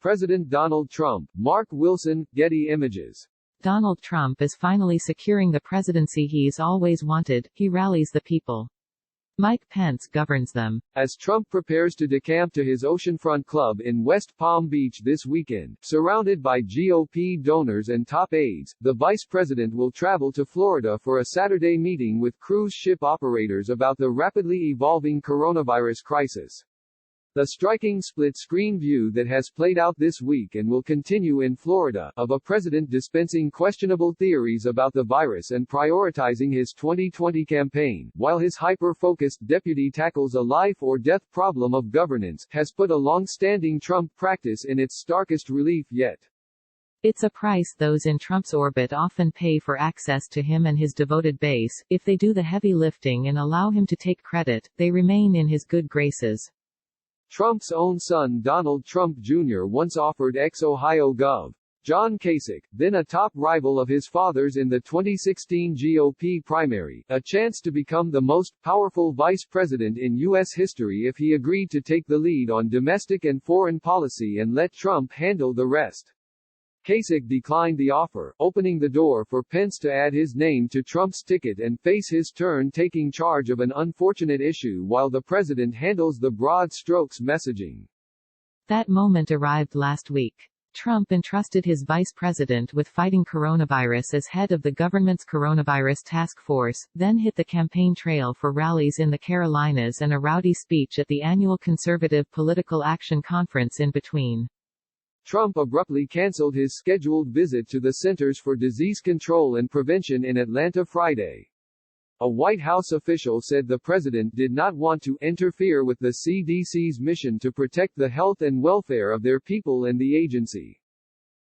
President Donald Trump, Mark Wilson, Getty Images. Donald Trump is finally securing the presidency he's always wanted. He rallies the people. Mike Pence governs them. As Trump prepares to decamp to his oceanfront club in West Palm Beach this weekend, surrounded by GOP donors and top aides, the vice president will travel to Florida for a Saturday meeting with cruise ship operators about the rapidly evolving coronavirus crisis. The striking split-screen view that has played out this week and will continue in Florida, of a president dispensing questionable theories about the virus and prioritizing his 2020 campaign, while his hyper-focused deputy tackles a life-or-death problem of governance, has put a long-standing Trump practice in its starkest relief yet. It's a price those in Trump's orbit often pay for access to him and his devoted base. If they do the heavy lifting and allow him to take credit, they remain in his good graces. Trump's own son Donald Trump Jr. once offered ex-Ohio Gov. John Kasich, then a top rival of his father's in the 2016 GOP primary, a chance to become the most powerful vice president in U.S. history if he agreed to take the lead on domestic and foreign policy and let Trump handle the rest. Kasich declined the offer, opening the door for Pence to add his name to Trump's ticket and face his turn taking charge of an unfortunate issue while the president handles the broad strokes messaging. That moment arrived last week. Trump entrusted his vice president with fighting coronavirus as head of the government's coronavirus task force, then hit the campaign trail for rallies in the Carolinas and a rowdy speech at the annual Conservative Political Action Conference in between. Trump abruptly canceled his scheduled visit to the Centers for Disease Control and Prevention in Atlanta Friday. A White House official said the president did not want to interfere with the CDC's mission to protect the health and welfare of their people and the agency.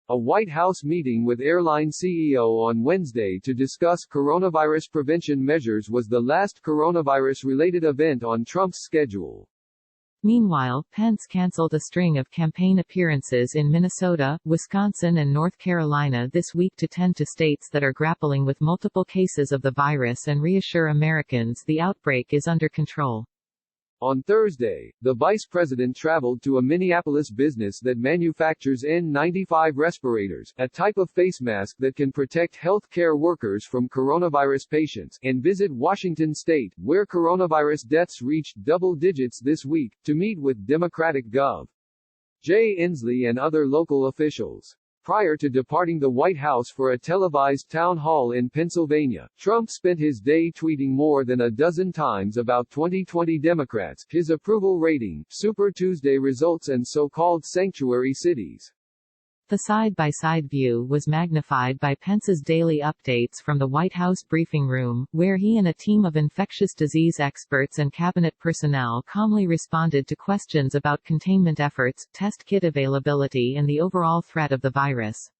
A White House meeting with airline CEO on Wednesday to discuss coronavirus prevention measures was the last coronavirus-related event on Trump's schedule. Meanwhile, Pence canceled a string of campaign appearances in Minnesota, Wisconsin and North Carolina this week to tend to states that are grappling with multiple cases of the virus and reassure Americans the outbreak is under control. On Thursday, the vice president traveled to a Minneapolis business that manufactures N95 respirators, a type of face mask that can protect health care workers from coronavirus patients, and visit Washington state, where coronavirus deaths reached double digits this week, to meet with Democratic Gov. Jay Inslee and other local officials. Prior to departing the White House for a televised town hall in Pennsylvania, Trump spent his day tweeting more than a dozen times about 2020 Democrats, his approval rating, Super Tuesday results and so-called sanctuary cities. The side-by-side view was magnified by Pence's daily updates from the White House briefing room, where he and a team of infectious disease experts and cabinet personnel calmly responded to questions about containment efforts, test kit availability and the overall threat of the virus.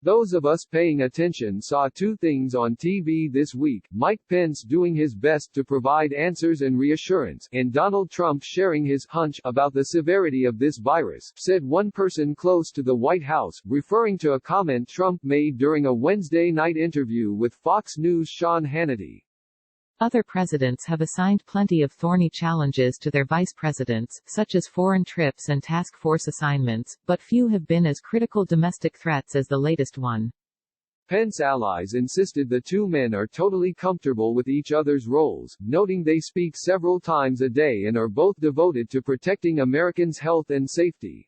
Those of us paying attention saw two things on TV this week: Mike Pence doing his best to provide answers and reassurance, and Donald Trump sharing his hunch about the severity of this virus, said one person close to the White House, referring to a comment Trump made during a Wednesday night interview with Fox News' Sean Hannity. Other presidents have assigned plenty of thorny challenges to their vice presidents, such as foreign trips and task force assignments, but few have been as critical domestic threats as the latest one. Pence allies insisted the two men are totally comfortable with each other's roles, noting they speak several times a day and are both devoted to protecting Americans' health and safety.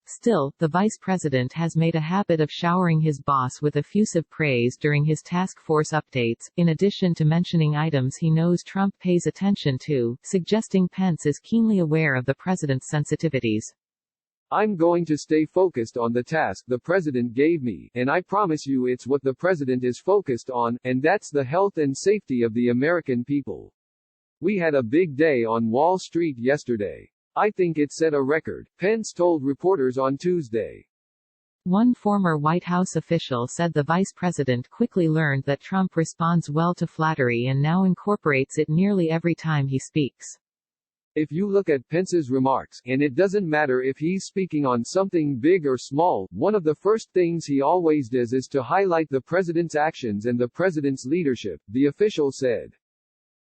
Still, the vice president has made a habit of showering his boss with effusive praise during his task force updates, in addition to mentioning items he knows Trump pays attention to, suggesting Pence is keenly aware of the president's sensitivities. I'm going to stay focused on the task the president gave me, and I promise you it's what the president is focused on, and that's the health and safety of the American people. We had a big day on Wall Street yesterday. I think it set a record, Pence told reporters on Tuesday. One former White House official said the vice president quickly learned that Trump responds well to flattery and now incorporates it nearly every time he speaks. If you look at Pence's remarks, and it doesn't matter if he's speaking on something big or small, one of the first things he always does is to highlight the president's actions and the president's leadership, the official said.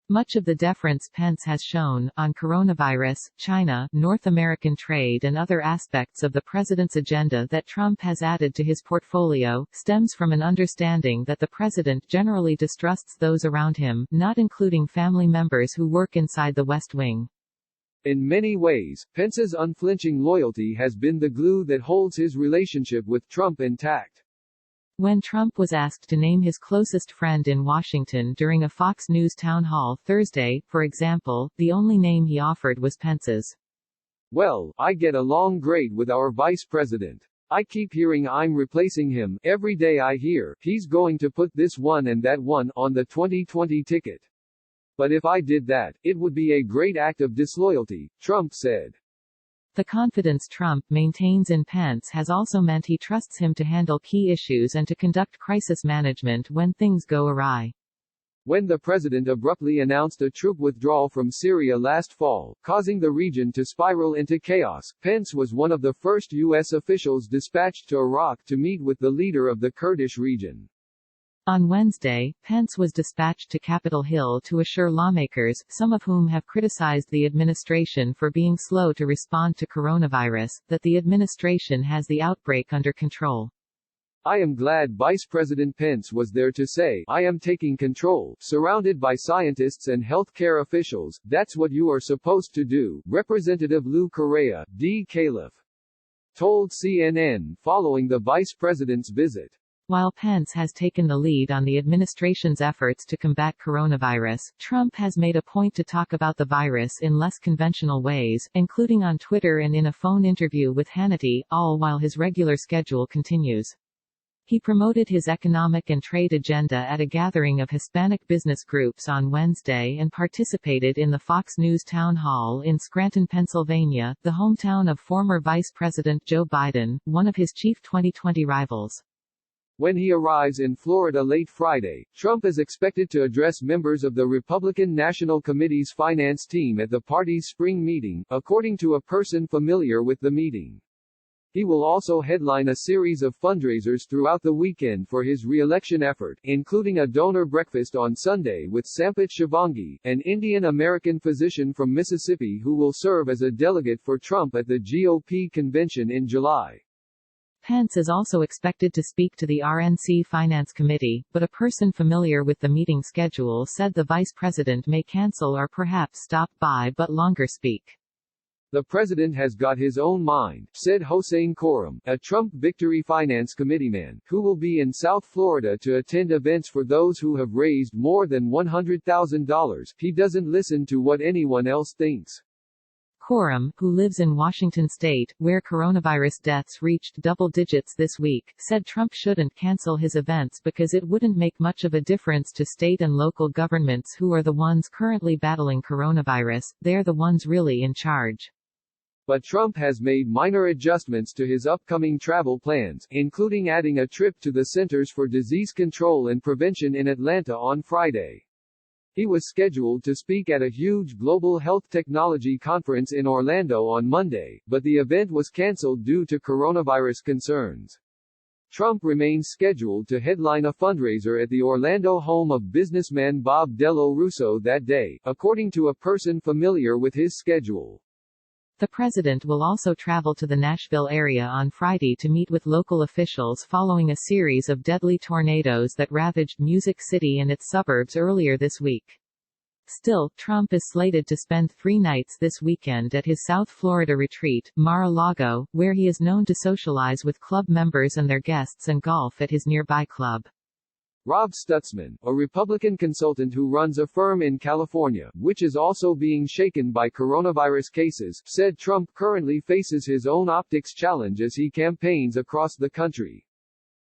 Much of the deference Pence has shown, on coronavirus, China, North American trade and other aspects of the president's agenda that Trump has added to his portfolio, stems from an understanding that the president generally distrusts those around him, not including family members who work inside the West Wing. In many ways, Pence's unflinching loyalty has been the glue that holds his relationship with Trump intact. When Trump was asked to name his closest friend in Washington during a Fox News town hall Thursday, for example, the only name he offered was Pence's. Well, I get along great with our vice president. I keep hearing I'm replacing him. Every day I hear, he's going to put this one and that one on the 2020 ticket. But if I did that, it would be a great act of disloyalty, Trump said. The confidence Trump maintains in Pence has also meant he trusts him to handle key issues and to conduct crisis management when things go awry. When the president abruptly announced a troop withdrawal from Syria last fall, causing the region to spiral into chaos, Pence was one of the first U.S. officials dispatched to Iraq to meet with the leader of the Kurdish region. On Wednesday, Pence was dispatched to Capitol Hill to assure lawmakers, some of whom have criticized the administration for being slow to respond to coronavirus, that the administration has the outbreak under control. I am glad Vice President Pence was there to say, I am taking control, surrounded by scientists and healthcare officials. That's what you are supposed to do, Representative Lou Correa, D. Calif. told CNN following the vice president's visit. While Pence has taken the lead on the administration's efforts to combat coronavirus, Trump has made a point to talk about the virus in less conventional ways, including on Twitter and in a phone interview with Hannity, all while his regular schedule continues. He promoted his economic and trade agenda at a gathering of Hispanic business groups on Wednesday and participated in the Fox News town hall in Scranton, Pennsylvania, the hometown of former Vice President Joe Biden, one of his chief 2020 rivals. When he arrives in Florida late Friday, Trump is expected to address members of the Republican National Committee's finance team at the party's spring meeting, according to a person familiar with the meeting. He will also headline a series of fundraisers throughout the weekend for his re-election effort, including a donor breakfast on Sunday with Sampit Shivangi, an Indian-American physician from Mississippi who will serve as a delegate for Trump at the GOP convention in July. Pence is also expected to speak to the RNC Finance Committee, but a person familiar with the meeting schedule said the vice president may cancel or perhaps stop by but longer speak. The president has got his own mind, said Hossein Khorram, a Trump Victory Finance Committeeman, who will be in South Florida to attend events for those who have raised more than $100,000. He doesn't listen to what anyone else thinks. Khorram, who lives in Washington state, where coronavirus deaths reached double digits this week, said Trump shouldn't cancel his events because it wouldn't make much of a difference to state and local governments who are the ones currently battling coronavirus. They're the ones really in charge. But Trump has made minor adjustments to his upcoming travel plans, including adding a trip to the Centers for Disease Control and Prevention in Atlanta on Friday. He was scheduled to speak at a huge global health technology conference in Orlando on Monday, but the event was canceled due to coronavirus concerns. Trump remains scheduled to headline a fundraiser at the Orlando home of businessman Bob Delo Russo that day, according to a person familiar with his schedule. The president will also travel to the Nashville area on Friday to meet with local officials following a series of deadly tornadoes that ravaged Music City and its suburbs earlier this week. Still, Trump is slated to spend 3 nights this weekend at his South Florida retreat, Mar-a-Lago, where he is known to socialize with club members and their guests and golf at his nearby club. Rob Stutzman, a Republican consultant who runs a firm in California, which is also being shaken by coronavirus cases, said Trump currently faces his own optics challenge as he campaigns across the country.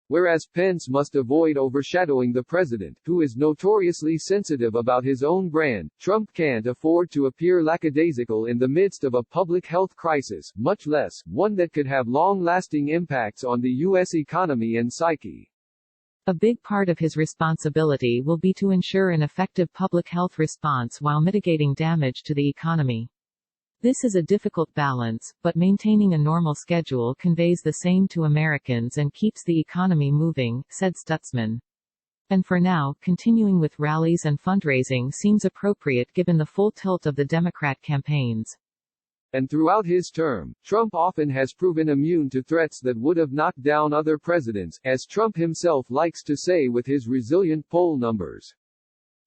Whereas Pence must avoid overshadowing the president, who is notoriously sensitive about his own brand, Trump can't afford to appear lackadaisical in the midst of a public health crisis, much less, one that could have long-lasting impacts on the U.S. economy and psyche. A big part of his responsibility will be to ensure an effective public health response while mitigating damage to the economy. This is a difficult balance, but maintaining a normal schedule conveys the same to Americans and keeps the economy moving, said Stutzman. And for now, continuing with rallies and fundraising seems appropriate given the full tilt of the Democrat campaigns. And throughout his term, Trump often has proven immune to threats that would have knocked down other presidents, as Trump himself likes to say with his resilient poll numbers.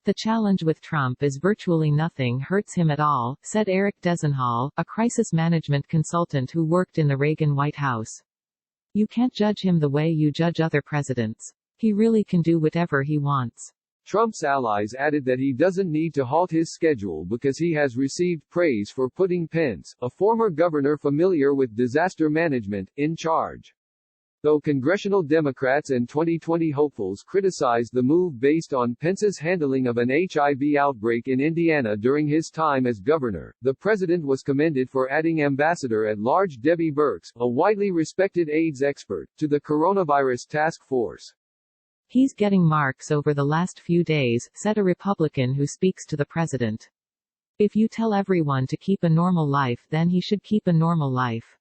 The challenge with Trump is virtually nothing hurts him at all, said Eric Dezenhall, a crisis management consultant who worked in the Reagan White House. You can't judge him the way you judge other presidents. He really can do whatever he wants. Trump's allies added that he doesn't need to halt his schedule because he has received praise for putting Pence, a former governor familiar with disaster management, in charge. Though congressional Democrats and 2020 hopefuls criticized the move based on Pence's handling of an HIV outbreak in Indiana during his time as governor, the president was commended for adding Ambassador-at-Large Debbie Birx, a widely respected AIDS expert, to the coronavirus task force. He's getting marks over the last few days, said a Republican who speaks to the president. If you tell everyone to keep a normal life, then he should keep a normal life.